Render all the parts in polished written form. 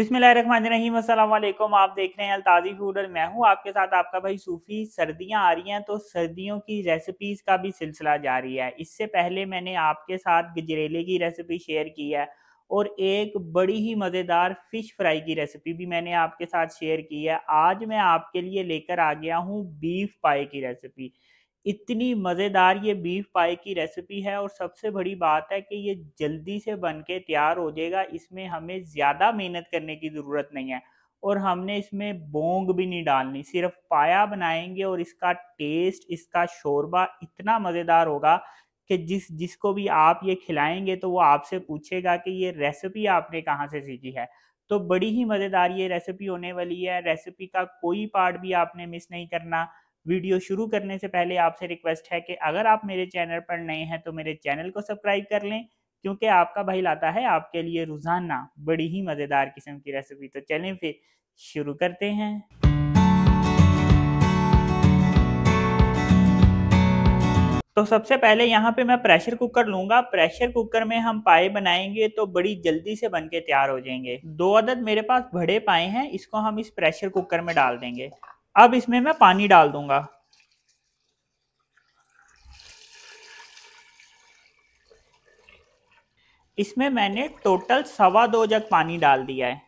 बिस्मिल्लाहिर्रहमानिर्रहीम, अस्सलाम वालेकुम। आप देख रहे हैं अल्ताज़ी फूड और मैं हूं आपके साथ आपका भाई सूफ़ी। सर्दियां आ रही हैं तो सर्दियों की रेसिपीज़ का भी सिलसिला जारी है। इससे पहले मैंने आपके साथ गजरेले की रेसिपी शेयर की है और एक बड़ी ही मज़ेदार फ़िश फ्राई की रेसिपी भी मैंने आपके साथ शेयर की है। आज मैं आपके लिए लेकर आ गया हूँ बीफ पाई की रेसिपी। इतनी मज़ेदार ये बीफ पाई की रेसिपी है और सबसे बड़ी बात है कि ये जल्दी से बन के तैयार हो जाएगा। इसमें हमें ज़्यादा मेहनत करने की ज़रूरत नहीं है और हमने इसमें बोंग भी नहीं डालनी, सिर्फ पाया बनाएंगे और इसका टेस्ट, इसका शोरबा इतना मज़ेदार होगा कि जिसको भी आप ये खिलाएंगे तो वो आपसे पूछेगा कि ये रेसिपी आपने कहाँ से सीखी है। तो बड़ी ही मज़ेदार ये रेसिपी होने वाली है। रेसिपी का कोई पार्ट भी आपने मिस नहीं करना। वीडियो शुरू करने से पहले आपसे रिक्वेस्ट है कि अगर आप मेरे चैनल पर नए हैं तो मेरे चैनल को सब्सक्राइब कर लें, क्योंकि आपका भाई लाता है आपके लिए रोजाना बड़ी ही मज़ेदार किस्म की रेसिपी। तो चलें फिर शुरू करते हैं। तो सबसे पहले यहाँ पे मैं प्रेशर कुकर लूंगा। प्रेशर कुकर में हम पाए बनाएंगे तो बड़ी जल्दी से बन के तैयार हो जाएंगे। 2 अदद मेरे पास बड़े पाए हैं, इसको हम इस प्रेशर कुकर में डाल देंगे। अब इसमें मैं पानी डाल दूंगा। इसमें मैंने टोटल 2.25 जग पानी डाल दिया है।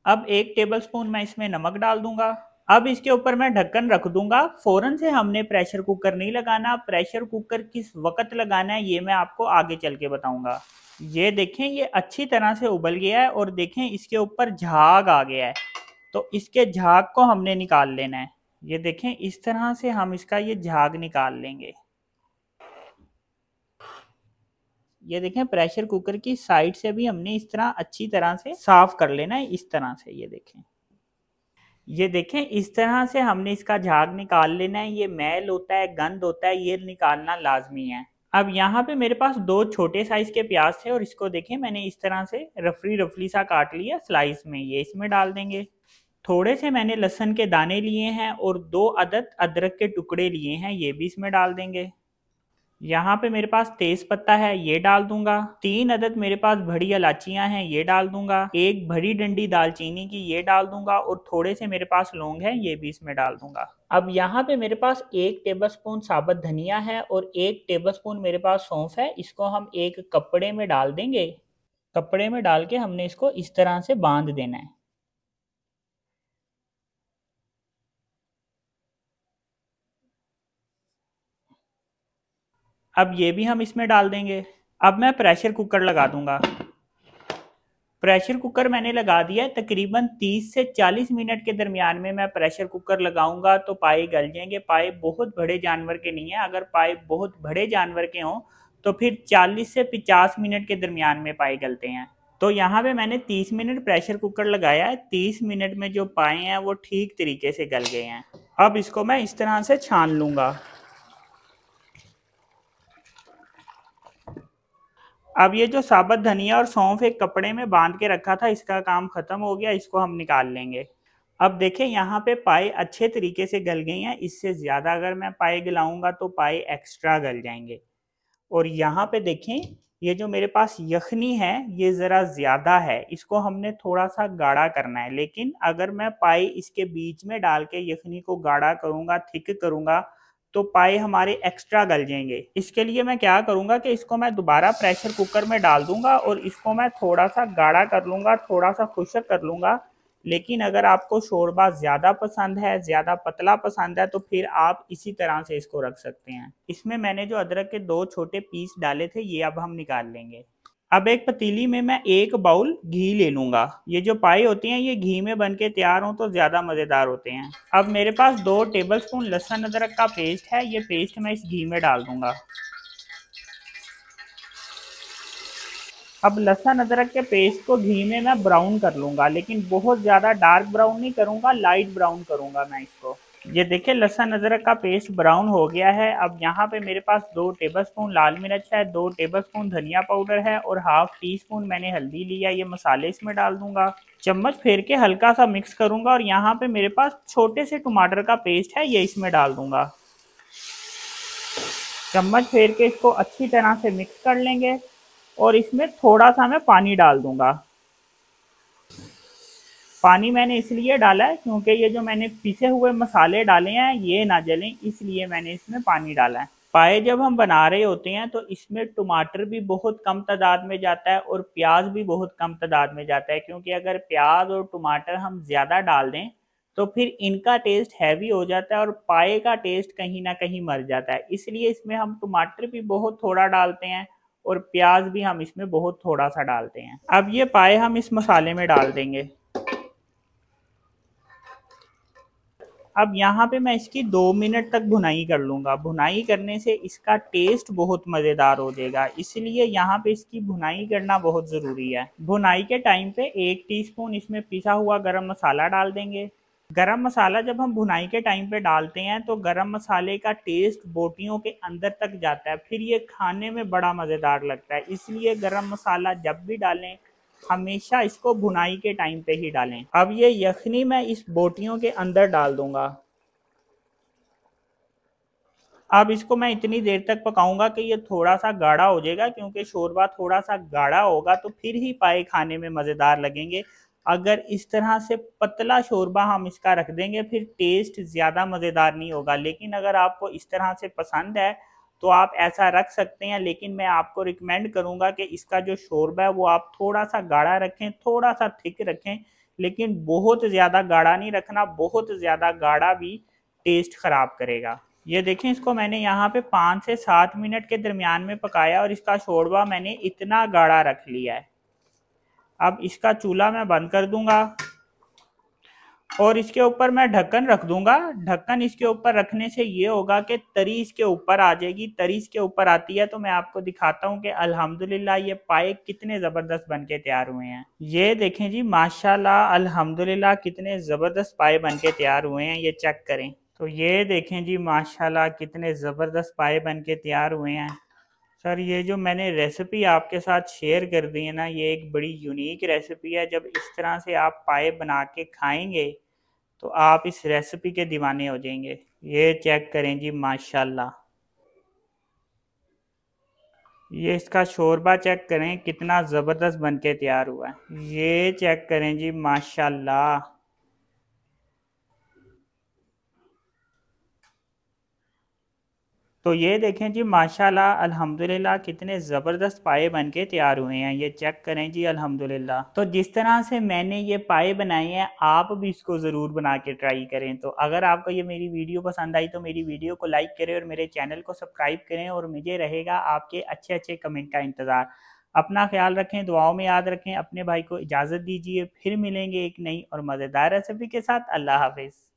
अब 1 टेबलस्पून मैं इसमें नमक डाल दूंगा। अब इसके ऊपर मैं ढक्कन रख दूंगा। फौरन से हमने प्रेशर कुकर नहीं लगाना। प्रेशर कुकर किस वक्त लगाना है ये मैं आपको आगे चल के बताऊंगा। ये देखें, ये अच्छी तरह से उबल गया है और देखें इसके ऊपर झाग आ गया है। तो इसके झाग को हमने निकाल लेना है। ये देखें, इस तरह से हम इसका ये झाग निकाल लेंगे। ये देखें, प्रेशर कुकर की साइड से भी हमने इस तरह अच्छी तरह से साफ कर लेना है। इस तरह से ये देखें इस तरह से हमने इसका झाग निकाल लेना है। ये मैल होता है, गंद होता है, ये निकालना लाजमी है। अब यहाँ पे मेरे पास 2 छोटे साइज के प्याज थे और इसको देखें मैंने इस तरह से रफली सा काट लिया स्लाइस में। ये इसमें डाल देंगे। थोड़े से मैंने लहसुन के दाने लिए हैं और 2 अदद अदरक के टुकड़े लिए हैं, ये भी इसमें डाल देंगे। यहाँ पे मेरे पास तेज पत्ता है, ये डाल दूंगा। 3 अदद मेरे पास बड़ी इलाचियां हैं, ये डाल दूंगा। एक बड़ी डंडी दालचीनी की, ये डाल दूंगा और थोड़े से मेरे पास लौंग है, ये भी इसमें डाल दूंगा। अब यहाँ पे मेरे पास 1 टेबलस्पून साबुत धनिया है और 1 टेबलस्पून मेरे पास सौंफ है। इसको हम एक कपड़े में डाल देंगे। कपड़े में डाल के हमने इसको इस तरह से बांध देना है। अब ये भी हम इसमें डाल देंगे। अब मैं प्रेशर कुकर लगा दूंगा। प्रेशर कुकर मैंने लगा दिया है। तकरीबन 30 से 40 मिनट के दरमियान में मैं प्रेशर कुकर लगाऊंगा तो पाए गल जाएंगे। पाए बहुत बड़े जानवर के नहीं है। अगर पाए बहुत बड़े जानवर के हों तो फिर 40 से 50 मिनट के दरमियान में पाए गलते हैं। तो यहाँ पे मैंने 30 मिनट प्रेशर कुकर लगाया है। 30 मिनट में जो पाए हैं वो ठीक तरीके से गल गए हैं। अब इसको मैं इस तरह से छान लूंगा। अब ये जो साबुत धनिया और सौंफ एक कपड़े में बांध के रखा था, इसका काम खत्म हो गया। इसको हम निकाल लेंगे। अब देखें यहाँ पे पाए अच्छे तरीके से गल गई हैं। इससे ज़्यादा अगर मैं पाए गलाऊंगा तो पाए एक्स्ट्रा गल जाएंगे। और यहाँ पे देखें, ये जो मेरे पास यखनी है ये ज़रा ज़्यादा है, इसको हमने थोड़ा सा गाढ़ा करना है। लेकिन अगर मैं पाए इसके बीच में डाल के यखनी को गाढ़ा करूँगा, थिक करूँगा, तो पाए हमारे एक्स्ट्रा गल जाएंगे। इसके लिए मैं क्या करूंगा कि इसको मैं दोबारा प्रेशर कुकर में डाल दूंगा और इसको मैं थोड़ा सा गाढ़ा कर लूंगा, थोड़ा सा खुश्क कर लूंगा। लेकिन अगर आपको शोरबा ज़्यादा पसंद है, ज़्यादा पतला पसंद है, तो फिर आप इसी तरह से इसको रख सकते हैं। इसमें मैंने जो अदरक के 2 छोटे पीस डाले थे ये अब हम निकाल लेंगे। अब एक पतीली में मैं 1 बाउल घी ले लूंगा। ये जो पाई होती हैं ये घी में बन के तैयार हों तो ज़्यादा मज़ेदार होते हैं। अब मेरे पास 2 टेबलस्पून लहसुन अदरक का पेस्ट है, ये पेस्ट मैं इस घी में डाल दूंगा। अब लहसुन अदरक के पेस्ट को घी में मैं ब्राउन कर लूंगा, लेकिन बहुत ज़्यादा डार्क ब्राउन नहीं करूंगा, लाइट ब्राउन करूंगा मैं इसको। ये देखिए लहसुन अदरक का पेस्ट ब्राउन हो गया है। अब यहाँ पे मेरे पास 2 टेबलस्पून लाल मिर्च है, 2 टेबलस्पून धनिया पाउडर है और हाफ टी स्पून मैंने हल्दी लिया। ये मसाले इसमें डाल दूंगा। चम्मच फेर के हल्का सा मिक्स करूंगा और यहाँ पे मेरे पास छोटे से टमाटर का पेस्ट है, ये इसमें डाल दूंगा। चम्मच फेर के इसको अच्छी तरह से मिक्स कर लेंगे और इसमें थोड़ा सा मैं पानी डाल दूंगा। पानी मैंने इसलिए डाला है क्योंकि ये जो मैंने पिसे हुए मसाले डाले हैं ये ना जलें, इसलिए मैंने इसमें पानी डाला है। पाए जब हम बना रहे होते हैं तो इसमें टमाटर भी बहुत कम तादाद में जाता है और प्याज भी बहुत कम तादाद में जाता है, क्योंकि अगर प्याज और टमाटर हम ज़्यादा डाल दें तो फिर इनका टेस्ट हैवी हो जाता है और पाए का टेस्ट कहीं ना कहीं मर जाता है। इसलिए इसमें हम टमाटर भी बहुत थोड़ा डालते हैं और प्याज भी हम इसमें बहुत थोड़ा सा डालते हैं। अब ये पाए हम इस मसाले में डाल देंगे। अब यहाँ पे मैं इसकी 2 मिनट तक भुनाई कर लूँगा। भुनाई करने से इसका टेस्ट बहुत मज़ेदार हो जाएगा, इसलिए यहाँ पे इसकी भुनाई करना बहुत ज़रूरी है। भुनाई के टाइम पे 1 टीस्पून इसमें पिसा हुआ गरम मसाला डाल देंगे। गरम मसाला जब हम भुनाई के टाइम पे डालते हैं तो गरम मसाले का टेस्ट बोटियों के अंदर तक जाता है, फिर ये खाने में बड़ा मज़ेदार लगता है। इसलिए गरम मसाला जब भी डालें हमेशा इसको भुनाई के टाइम पे ही डालें। अब ये यखनी मैं इस बोटियों के अंदर डाल दूंगा। अब इसको मैं इतनी देर तक पकाऊंगा कि ये थोड़ा सा गाढ़ा हो जाएगा, क्योंकि शोरबा थोड़ा सा गाढ़ा होगा तो फिर ही पाए खाने में मज़ेदार लगेंगे। अगर इस तरह से पतला शोरबा हम इसका रख देंगे फिर टेस्ट ज़्यादा मज़ेदार नहीं होगा। लेकिन अगर आपको इस तरह से पसंद है तो आप ऐसा रख सकते हैं, लेकिन मैं आपको रिकमेंड करूंगा कि इसका जो शोरबा है वो आप थोड़ा सा गाढ़ा रखें, थोड़ा सा थिक रखें, लेकिन बहुत ज़्यादा गाढ़ा नहीं रखना। बहुत ज़्यादा गाढ़ा भी टेस्ट ख़राब करेगा। ये देखें, इसको मैंने यहाँ पे 5 से 7 मिनट के दरमियान में पकाया और इसका शोरबा मैंने इतना गाढ़ा रख लिया है। अब इसका चूल्हा मैं बंद कर दूंगा और इसके ऊपर मैं ढक्कन रख दूंगा। ढक्कन इसके ऊपर रखने से ये होगा कि तरी इसके ऊपर आ जाएगी। तरी इसके ऊपर आती है तो मैं आपको दिखाता हूँ कि अल्हम्दुलिल्लाह ये पाए कितने ज़बरदस्त बन के तैयार हुए हैं। ये देखें जी, माशाल्लाह अल्हम्दुलिल्लाह कितने ज़बरदस्त पाए बन के तैयार हुए हैं, ये चेक करें। तो ये देखें जी, माशाल्लाह कितने ज़बरदस्त पाए बन के तैयार हुए हैं। सर ये जो मैंने रेसिपी आपके साथ शेयर कर दी है ना, ये एक बड़ी यूनिक रेसिपी है। जब इस तरह से आप पाए बना के खाएंगे तो आप इस रेसिपी के दीवाने हो जाएंगे। ये चेक करें जी, माशाल्लाह। ये इसका शोरबा चेक करें कितना ज़बरदस्त बन के तैयार हुआ है। ये चेक करें जी, माशाल्लाह। तो ये देखें जी, माशाल्लाह अल्हम्दुलिल्लाह कितने ज़बरदस्त पाए बन के तैयार हुए हैं। ये चेक करें जी, अल्हम्दुलिल्लाह। तो जिस तरह से मैंने ये पाए बनाए हैं आप भी इसको ज़रूर बना के ट्राई करें। तो अगर आपको ये मेरी वीडियो पसंद आई तो मेरी वीडियो को लाइक करें और मेरे चैनल को सब्सक्राइब करें, और मुझे रहेगा आपके अच्छे अच्छे कमेंट का इंतज़ार। अपना ख्याल रखें, दुआओं में याद रखें। अपने भाई को इजाज़त दीजिए, फिर मिलेंगे एक नई और मज़ेदार रेसिपी के साथ। अल्लाह हाफिज़।